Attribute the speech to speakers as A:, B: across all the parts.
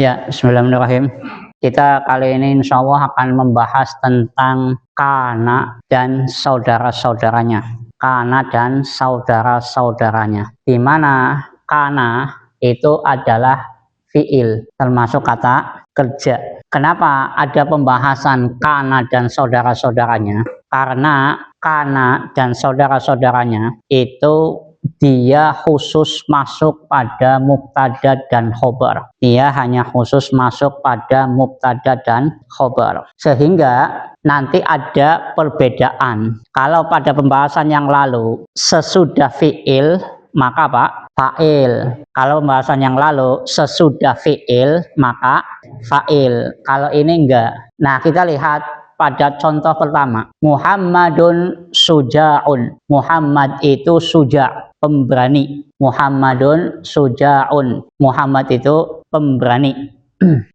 A: Ya, bismillahirrahmanirrahim. Kita kali ini insya Allah akan membahas tentang kana dan saudara-saudaranya. Kana dan saudara-saudaranya. Di mana kana itu adalah fiil, termasuk kata kerja. Kenapa ada pembahasan kana dan saudara-saudaranya? Karena kana dan saudara-saudaranya itu dia khusus masuk pada mubtada dan khobar. Dia hanya khusus masuk pada mubtada dan khobar. Sehingga nanti ada perbedaan. Kalau pada pembahasan yang lalu sesudah fiil maka apa? Fa'il. Kalau pembahasan yang lalu sesudah fiil maka fa'il. Kalau ini enggak. Nah, kita lihat pada contoh pertama, Muhammadun suja'un. Muhammad itu suja', pemberani. Muhammadun suja'un. Muhammad itu pemberani.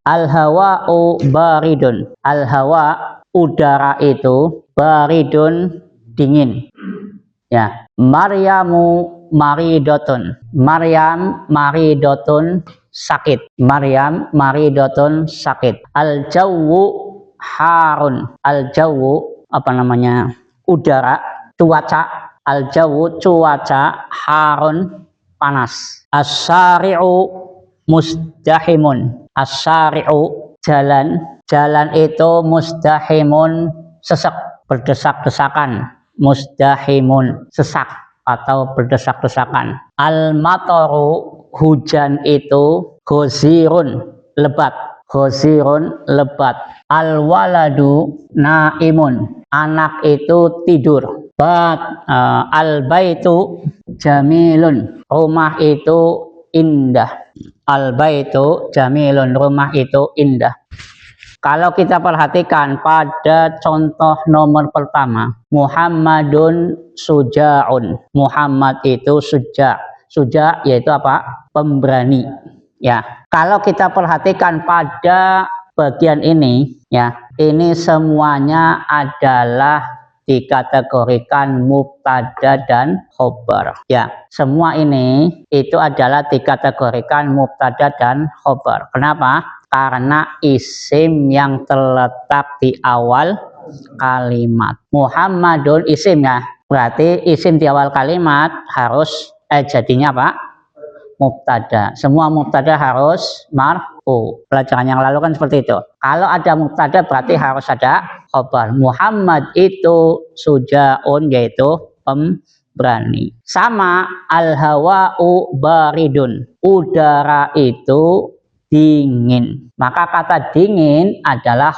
A: Al-hawa'u baridun. Al-hawa, udara itu, baridun, dingin. Ya. Maryamu maridotun. Maryam maridotun, sakit. Maryam maridotun, sakit. Al-jawwu harun. Al-jawu apa namanya, udara, cuaca. Al-jawu cuaca, harun panas. As-sari'u musdahimun. As-sari'u jalan. Jalan itu musdahimun, sesak, berdesak-desakan. Musdahimun, sesak atau berdesak-desakan. Al-mataru hujan itu ghazirun, lebat. Ghazirun, lebat. Al-waladu naimun, anak itu tidur. Al-baitu jamilun, rumah itu indah. Al-baitu jamilun, rumah itu indah. Kalau kita perhatikan pada contoh nomor pertama, Muhammadun suja'un. Muhammad itu suja'. Suja' yaitu apa? Pemberani. Ya, kalau kita perhatikan pada bagian ini, ya, ini semuanya adalah dikategorikan mubtada dan khobar. Ya, semua ini itu adalah dikategorikan mubtada dan khobar. Kenapa? Karena isim yang terletak di awal kalimat. Muhammadun isim, ya, berarti isim di awal kalimat harus jadinya apa? Mubtada. Semua mubtada harus marfu. Pelajaran yang lalu kan seperti itu. Kalau ada mubtada berarti harus ada khobar. Muhammad itu suja'un, yaitu pemberani. Sama al-hawa'u baridun. Udara itu dingin. Maka kata dingin adalah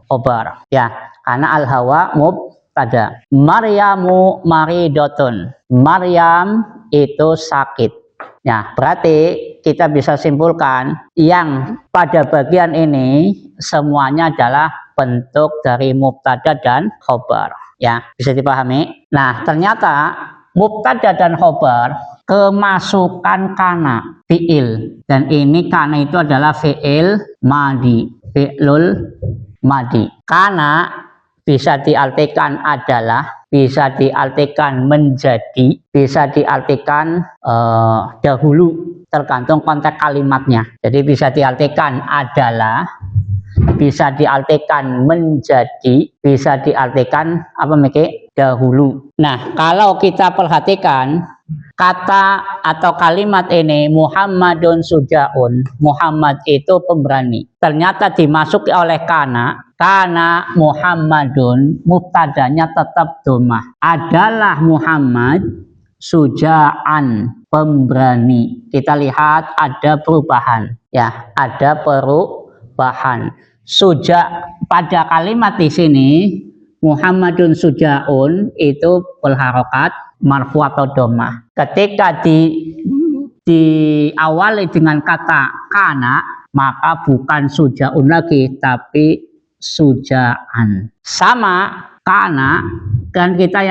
A: khobar. Ya, karena al-hawa mubtada. Maryamu maridotun. Maryam itu sakit. Ya, berarti kita bisa simpulkan yang pada bagian ini semuanya adalah bentuk dari mubtada dan khobar. Ya, bisa dipahami. Nah, ternyata mubtada dan khobar kemasukan kana, fiil. Dan ini kana itu adalah fiil madi, fi'lul madi. Kana bisa diartikan adalah, bisa diartikan menjadi, bisa diartikan dahulu, tergantung konteks kalimatnya. Jadi bisa diartikan adalah, bisa diartikan menjadi, bisa diartikan apa Miki? Dahulu. Nah, kalau kita perhatikan kata atau kalimat ini, Muhammadun suja'un, Muhammad itu pemberani, ternyata dimasuki oleh kana. Karena Muhammadun mubtadanya tetap dhammah, adalah Muhammad suja'an, pemberani. Kita lihat ada perubahan, ya, ada perubahan. Suja' pada kalimat di sini Muhammadun suja'un itu berharokat marfu atau dhammah. Ketika diawali dengan kata kana, maka bukan suja'un lagi tapi suja'an. Sama kana, dan kita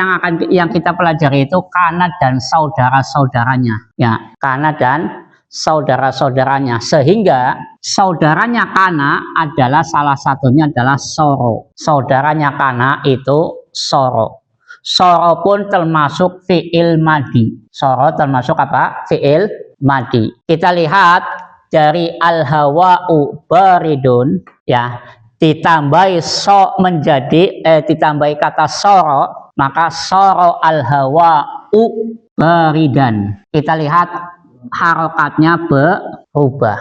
A: yang kita pelajari itu kana dan saudara-saudaranya. Ya, kana dan saudara-saudaranya. Sehingga saudaranya kana adalah salah satunya adalah soro. Saudaranya kana itu soro. Soro pun termasuk fi'il madi. Soro termasuk apa? Fi'il madi. Kita lihat dari al-hawa'u baridun, ya, ditambahi ditambahi kata soro, maka soro al-hawa'u baridan. Kita lihat harokatnya berubah.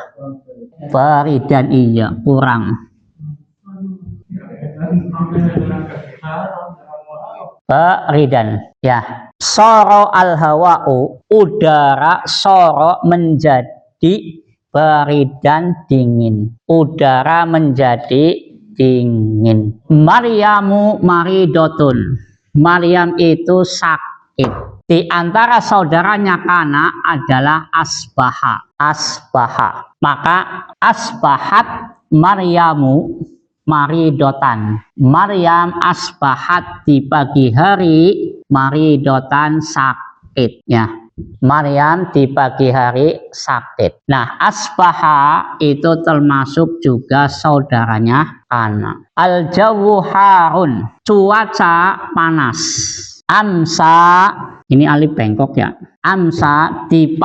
A: Baridan, iya, kurang. Baridan, ya. Soro al-hawa'u, udara soro menjadi baridan, dingin. Udara menjadi dingin. Maryamu maridotun, Maryam itu sakit. Di antara saudaranya Kana adalah asbaha. Asbaha. Maka asbahat Maryamu maridotan. Maryam asbahat di pagi hari maridotan, sakit, ya. Maryam di pagi hari sakit. Nah, asbaha itu termasuk juga saudaranya Kana. Al-jawu harun, cuaca panas. Amsa, ini alif bengkok, ya. Amsa di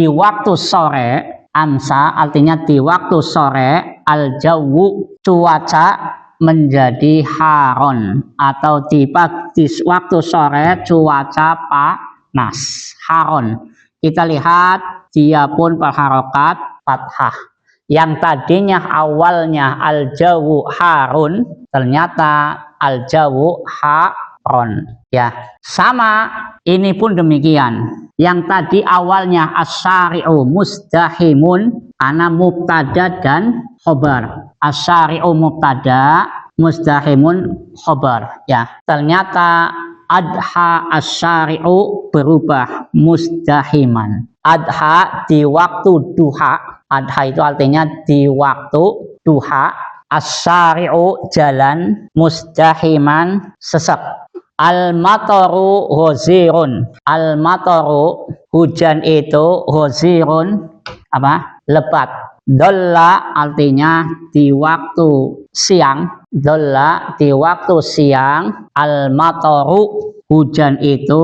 A: waktu sore. Amsa artinya di waktu sore. Al-jawu, cuaca menjadi haron, atau di waktu sore cuaca panas, haron. Kita lihat dia pun berharokat fathah. Yang tadinya awalnya al-jawu harun, ternyata al-jawu haron, ya. Sama ini pun demikian. Yang tadi awalnya asyari'u musdahimun, ana mubtada dan khobar. Asyari'u mubtada, musdahimun khobar, ya. Ternyata adha asyari'u berubah musdahiman. Adha di waktu duha. Adha itu artinya di waktu duha. Asyari'u jalan, musdahiman sesak. Al-mataru ghazirun. Al-mataru hujan itu, ghazirun apa? Lebat. Dolla artinya di waktu siang. Dolla di waktu siang. Al-mataru hujan itu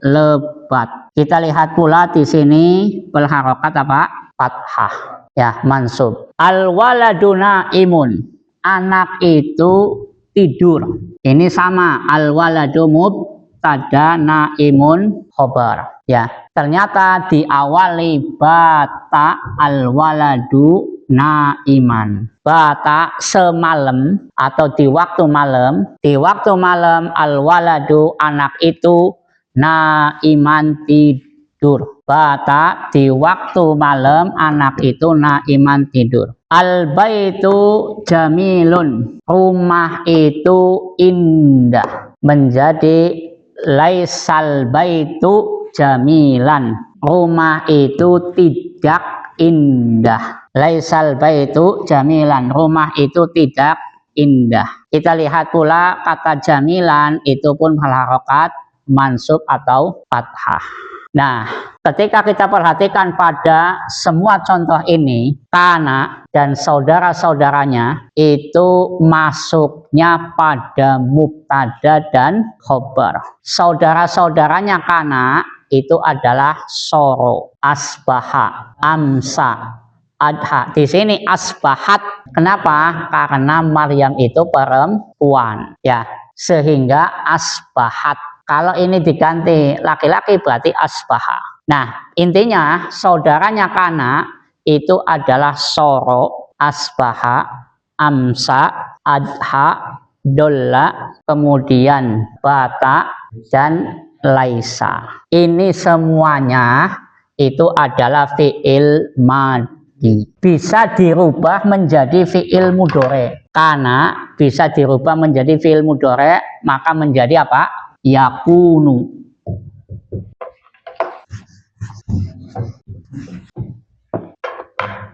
A: lebat. Kita lihat pula di sini berharokat apa? Fathah, ya, mansub. Al-waladuna imun, anak itu tidur. Ini sama, al-waladu mubtada, naimun khobar, ya. Ternyata diawali bata al-waladu naiman. Bata semalam atau di waktu malam. Di waktu malam al-waladu anak itu naiman tidur. Bata di waktu malam anak itu naiman tidur. Al-baitu jamilun, rumah itu indah. Menjadi laisal baitu jamilan, rumah itu tidak indah. Laisal baitu jamilan, rumah itu tidak indah. Kita lihat pula kata jamilan itu pun berharokat mansub atau fathah. Nah, ketika kita perhatikan pada semua contoh ini, Kana dan saudara-saudaranya itu masuknya pada mubtada dan khobar. Saudara-saudaranya Kana itu adalah soro, asbaha, amsa, adha. Di sini asbahat. Kenapa? Karena Maryam itu perempuan, ya. Sehingga asbahat. Kalau ini diganti laki-laki berarti asbaha. Nah, intinya saudaranya Kana itu adalah soro, asbaha, amsa, adha, dolla, kemudian bata, dan laisa. Ini semuanya itu adalah fi'il madhi. Bisa dirubah menjadi fi'il mudhore. Kana bisa dirubah menjadi fi'il mudhore, maka menjadi apa? Yakunu.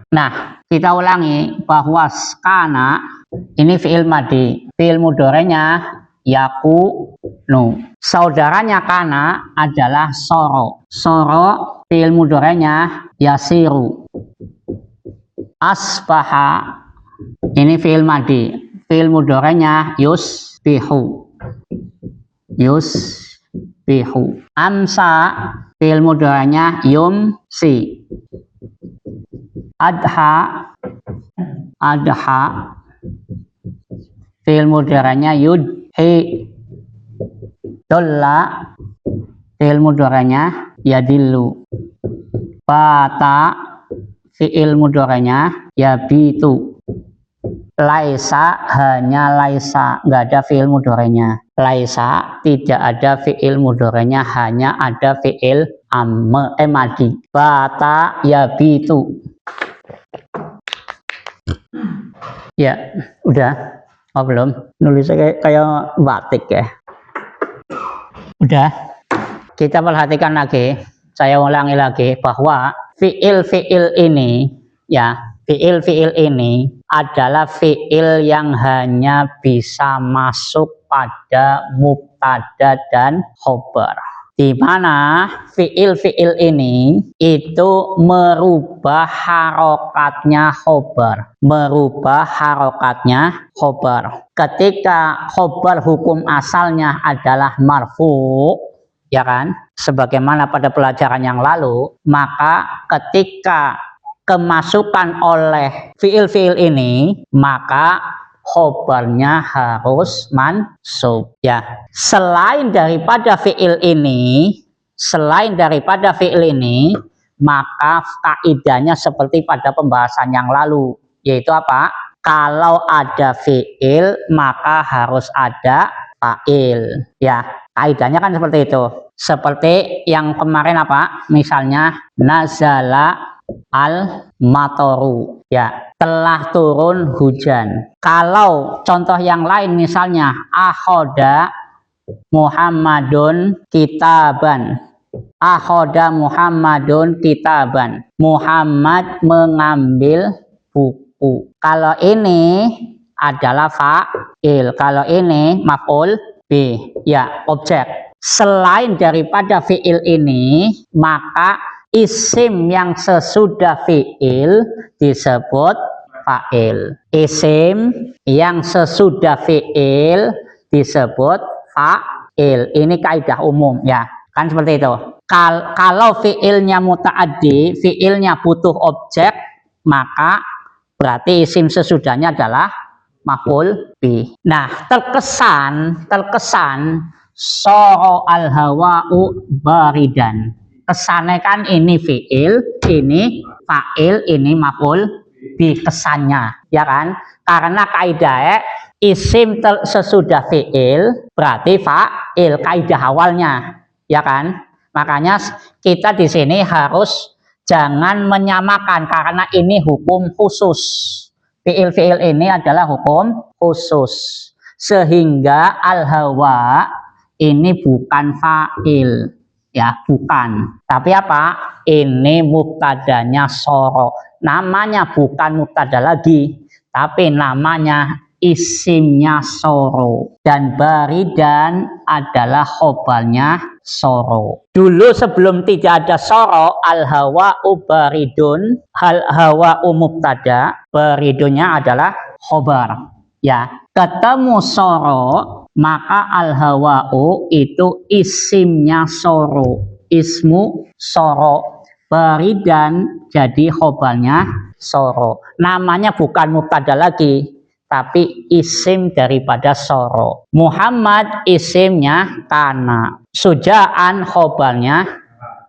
A: Nah, kita ulangi bahwa kana ini fi'il madhi, fi'il mudhorenya yakunu. Saudaranya kana adalah soro. Soro fi'il mudhorenya yasiru. Asbaha ini fi'il madhi, fi'il mudhorenya yusbihu. Yusbihu. Amsa fi'il mudhorenya yumsi. Adha, adha, fi'il mudhari'nya yudhi. Dolla, fi'il mudhari'nya yadillu. Bata, fi'il mudhari'nya yabitu. Laisa, hanya laisa, nggak ada fi'il mudhari'nya. Laisa, tidak ada fi'il mudhari'nya, hanya ada fi'il madi. Bata yabitu. Ya, udah. Oh belum, nulisnya kayak batik ya. Udah, kita perhatikan lagi. Saya ulangi lagi bahwa fi'il ini, ya, fi'il ini adalah fi'il yang hanya bisa masuk pada mubtada dan khobar. Di mana fi'il ini itu merubah harokatnya khobar. Merubah harokatnya khobar. Ketika khobar hukum asalnya adalah marfu, ya kan, sebagaimana pada pelajaran yang lalu, maka ketika kemasukan oleh fi'il ini, maka khobarnya harus mansub, ya. Selain daripada fi'il ini, maka kaidahnya seperti pada pembahasan yang lalu, yaitu apa? Kalau ada fi'il maka harus ada fa'il, ya. Kaidahnya kan seperti itu. Seperti yang kemarin apa? Misalnya nazala al-matoru, ya, telah turun hujan. Kalau contoh yang lain misalnya akhoda Muhammadun kitaban. Akhoda Muhammadun kitaban. Muhammad mengambil buku. Kalau ini adalah fa'il, kalau ini maf'ul bih, ya, objek. Selain daripada fi'il ini, maka isim yang sesudah fi'il disebut fa'il. Isim yang sesudah fi'il disebut fa'il. Ini kaidah umum, ya, kan seperti itu. Kalau fi'ilnya muta'addi, fi'ilnya butuh objek, maka berarti isim sesudahnya adalah maf'ul bih. Nah, terkesan soro al-hawa'u baridan. Kesannya kan ini fi'il, ini fa'il, ini maf'ul bih kesannya, ya kan? Karena kaidah isim sesudah fi'il berarti fa'il, kaidah awalnya, ya kan? Makanya kita di sini harus jangan menyamakan karena ini hukum khusus. Fi'il ini adalah hukum khusus. Sehingga al-hawa ini bukan fa'il, ya, bukan. Tapi apa? Ini mubtadanya soro. Namanya bukan mubtada lagi, tapi namanya isimnya soro. Dan baridan adalah khobarnya soro. Dulu sebelum tidak ada soro, al-hawa'u baridun, al-hawa'u mubtada, baridunnya adalah khobar, ya. Ketemu soro, maka al-hawa'u itu isimnya soro, ismu soro. Baridan jadi khobarnya soro. Namanya bukan mubtada lagi, tapi isim daripada soro. Muhammad isimnya kana. Suja'an khobarnya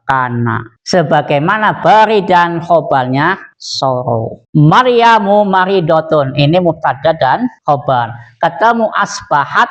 A: kana. Sebagaimana baridan khobarnya soro. Maryamu maridotun, ini mubtada dan khobar. Ketemu asbahat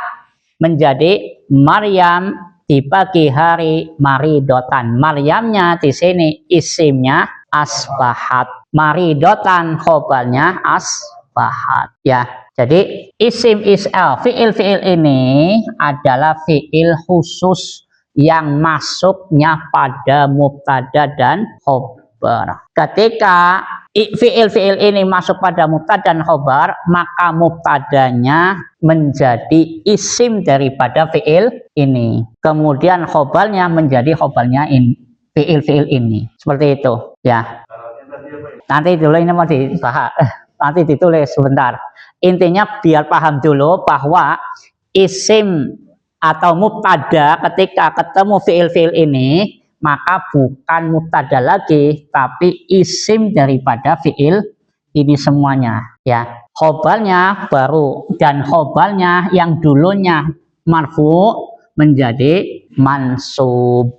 A: menjadi Maryam di pagi hari maridotan. Maryamnya di sini isimnya asbahat. Maridotan khobarnya asbahat, ya. Jadi isim is'al, fi'il ini adalah fi'il khusus yang masuknya pada mubtada dan khobar. Ketika fi'il ini masuk pada mubtada dan khobar, maka mubtadanya menjadi isim daripada fi'il ini. Kemudian khobarnya menjadi khobarnya fi'il ini. Seperti itu, ya. Nanti dulu ini mau dibahas, nanti ditulis sebentar. Intinya biar paham dulu bahwa isim atau mubtada ketika ketemu fi'il ini maka bukan mubtada lagi tapi isim daripada fiil ini semuanya ya. Khobarnya baru dan khobarnya yang dulunya marfu menjadi mansub.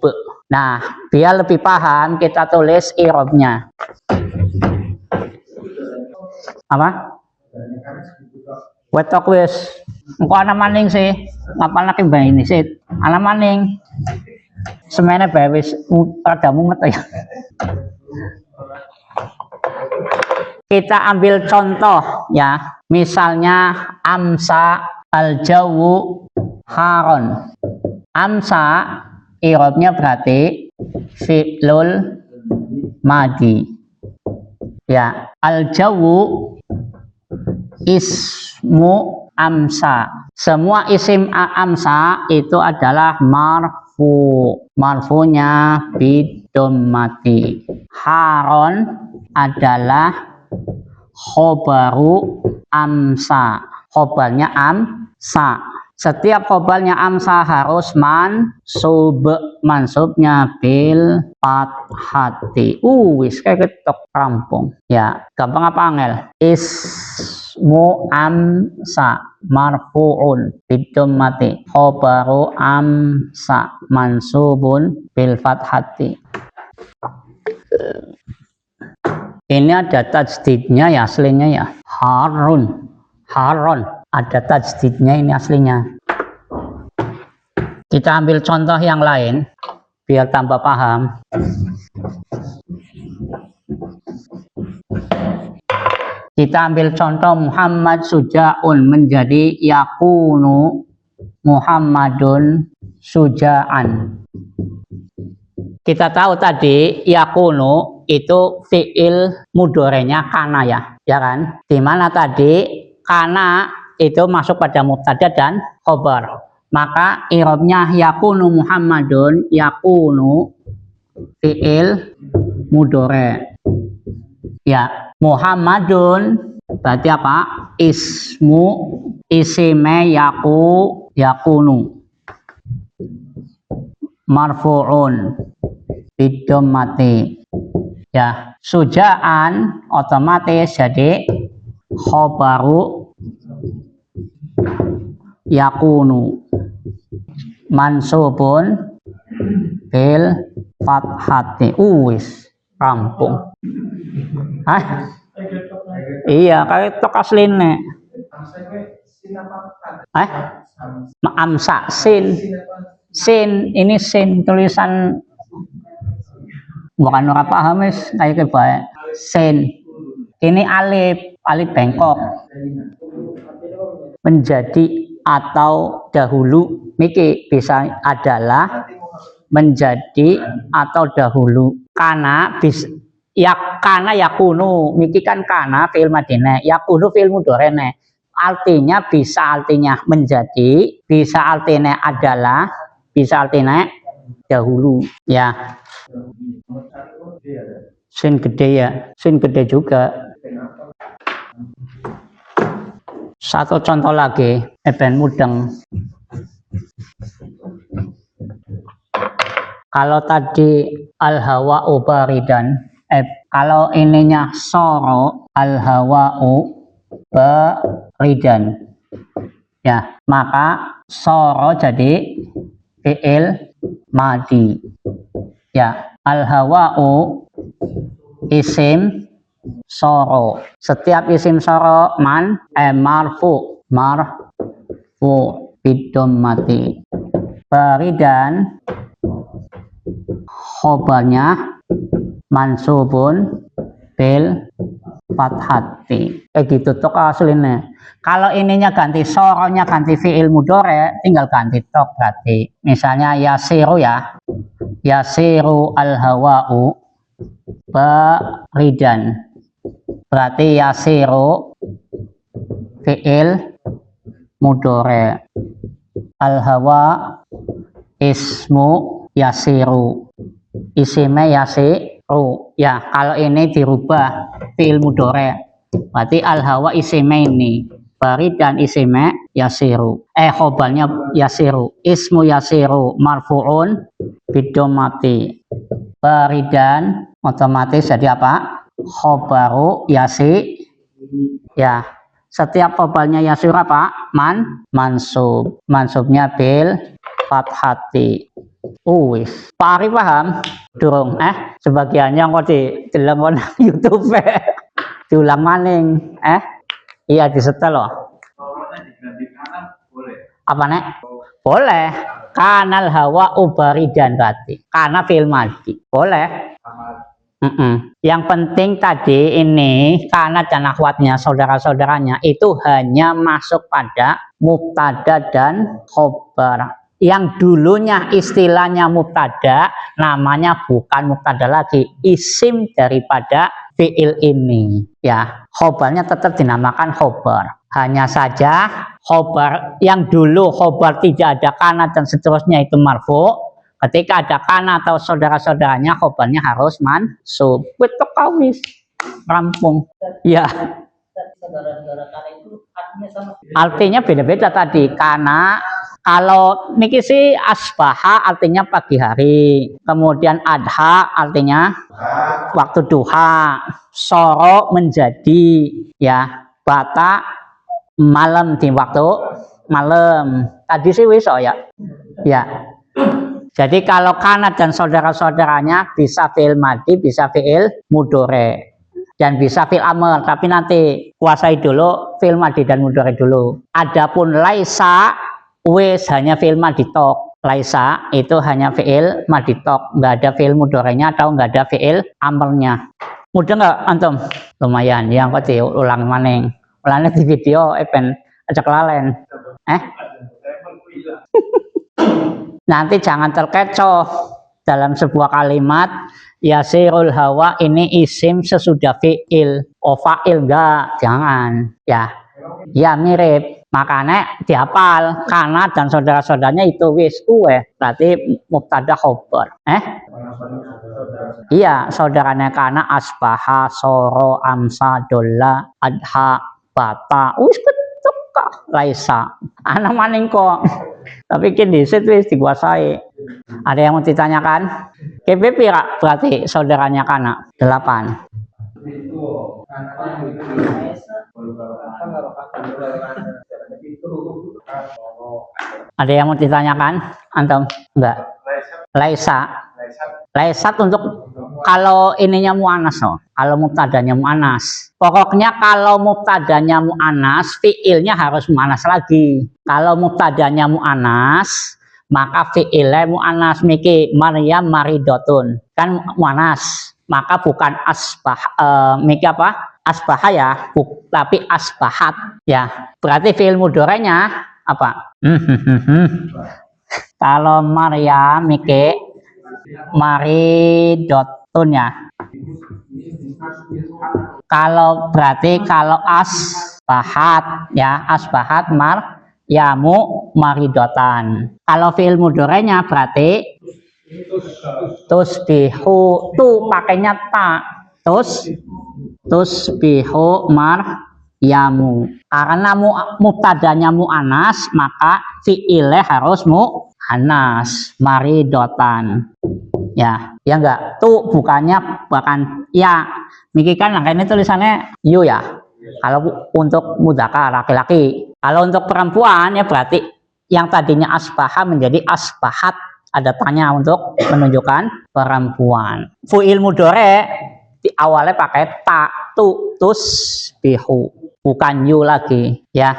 A: Nah, biar lebih paham kita tulis i'rabnya. Apa? Wetok wis. Engko ana maning sih. Ngapalake mbah ini sih. Ana maning. Semene bae wis rada mumet ya. Kita ambil contoh ya, misalnya amsa al-jawu haron. Amsa i'rabnya berarti fi'lul madi. Ya, al-jawu ismu amsa. Semua isim amsa itu adalah marfu. Marfunya bidommati. Haron adalah khobaru amsa. Khobarnya amsa. Setiap khobarnya amsa harus mansub. Mansubnya bil fathati. Wis kayak ketok rampung. Ya, gampang apa angel? Ismu amsa marfu'un bidommati. Khobaru amsa mansubun bil fathati. Ini ada tajdidnya ya aslinya ya. Harun. Haron. Ada tajdidnya ini aslinya. Kita ambil contoh yang lain biar tambah paham. Kita ambil contoh Muhammad Suja'un menjadi yakunu Muhammadun Suja'an. Kita tahu tadi yakunu itu fiil mudorenya kana ya kan? Dimana tadi kana itu masuk pada mubtada dan khobar. Maka i'rabnya yakunu Muhammadun, yakunu fiil mudore. Ya, Muhammadun berarti apa? Ismu isime yakunu. Marfu'un bidommati. Ya, suja'an otomatis jadi khobaru yakunu mansubun bil fathati. Wis rampung. Hah? Iya, kayak tok asline. Amsa sin. Sin ini sin tulisan bukan ora paham wis kayak bae. Sin. Ini alif bengkok. Menjadi atau dahulu niki bisa adalah menjadi atau dahulu. Kana bis ya kana yakunu niki kan kana fi'il madine, yakunu fi'il mudhorene. Artinya bisa artinya menjadi, bisa artinya adalah, bisa artinya dahulu ya. Sin gede ya, sin gede juga. Satu contoh lagi, eben mudeng. Kalau tadi al-hawa'u baridan, kalau ininya soro al-hawa'u baridan. Ya, maka soro jadi fi'il madi. Ya, al-hawa'u isim soro. Setiap isim soro marfu bidommati. Baridan khobarnya mansubun bil fathati. Kayak gitu tok aslinya. Kalau ininya ganti soronya ganti fi'il mudhore, tinggal ganti tok berarti. Misalnya yasiru ya. Yasiru al-hawa'u baridan. Berarti yasiru fi'il mudhore. Al-hawa ismu yasiru. Isime yasiru. Ya, kalau ini dirubah fi'il mudhore. Berarti al-hawa isime ini. baridan isime yasiru. Khobarnya yasiru. Ismu yasiru marfu'un bidomati. Baridan otomatis jadi apa? Khobaru yasi. Ya, setiap khobarnya yasiru apa? Mansub. Mansubnya bil fathati. Wis, Pak Ari paham? Durung, sebagiannya kok dideleng YouTube. Diulang maning, iya disetel loh. Apa nek? Boleh. Kanal hawa ubaridan berarti. Karena film mati. Boleh. Yang penting tadi ini karena dan akhwatnya saudara-saudaranya itu hanya masuk pada mubtada dan khobar. Yang dulunya istilahnya mubtada, namanya bukan mubtada lagi, isim daripada fiil ini. Ya, khobarnya tetap dinamakan khobar. Hanya saja khobar yang dulu khobar tidak ada kana dan seterusnya itu marfu. Ketika ada kana atau saudara-saudaranya, khobarnya harus mansub. Betul kawis, rampung. Ya. Artinya beda-beda tadi. Karena kalau niki sih asbaha artinya pagi hari, kemudian adha artinya waktu duha, soro menjadi, ya, bata malam di waktu malam. Tadi sih wis ya. Ya. Jadi kalau kana dan saudara-saudaranya bisa fi'il madhi, bisa fi'il mudhari. Dan bisa fi'il amr, tapi nanti kuasai dulu fi'il madhi dan mudhari dulu. Adapun laisa wis hanya fi'il madhi tok. Laisa itu hanya fi'il madhi tok, nggak ada fi'il mudharinya atau nggak ada fi'il amrnya. Mudah nggak antum? Lumayan. Yang kok ulang maning. Ulangnya di video ben ajak lalen. Nanti jangan terkecoh dalam sebuah kalimat yasirul hawa ini isim sesudah fi'il. Oh fa'il enggak, jangan. Ya mirip. Makanya dihafal karena dan saudara-saudaranya itu wis berarti mubtada khobar. Iya, saudaranya karena asbaha, soro, amsa, dolla, adha, bata. Wis ketuka laisa. Anak maning kok. Tapi kini wis dikuasai. Ada yang mau ditanyakan? KPP berarti saudaranya kana 8. Ada yang mau ditanyakan? Antum? Enggak. Laisa. Laisat untuk kalau ininya mu'anas loh. Kalau mubtadanya mu'anas. Pokoknya kalau mubtadanya mu'anas, fiilnya harus mu'anas lagi. Kalau mubtadanya mu'anas, maka fiilnya mu'anas. Miki Maryam maridotun. Kan mu'anas. Maka bukan asbah. Miki apa? Asbah ya. Tapi asbahat. Ya. Berarti fiil mudhari'nya apa? Kalau Maryam miki maridotun ya. Kalau berarti kalau asbahat ya, asbahat maryamu maridotan. Kalau fi'il mudhari'nya berarti tusbihu, tu pakainya ta, tusbihu maryamu. Karena mubtadanya mu'anas, maka fi'ilnya harus mu'anas, maridotan. Ya enggak, tuh bukannya bahkan ya. Niki kan ini tulisannya yu ya. Kalau untuk mudzakkar laki-laki. Kalau untuk perempuan ya berarti yang tadinya asbaha menjadi asbahat. Ada tanya untuk menunjukkan perempuan. Fu'il mudhari di awalnya pakai ta, tu, tusbihu, bukan yu lagi ya.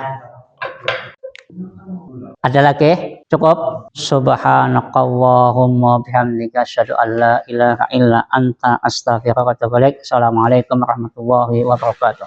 A: Ada lagi? Cukup? Subhanakallahumma bihamdika asyhadu an la ilaha illa anta astaghfiruka wa atubu ilaik. Assalamualaikum warahmatullahi wabarakatuh.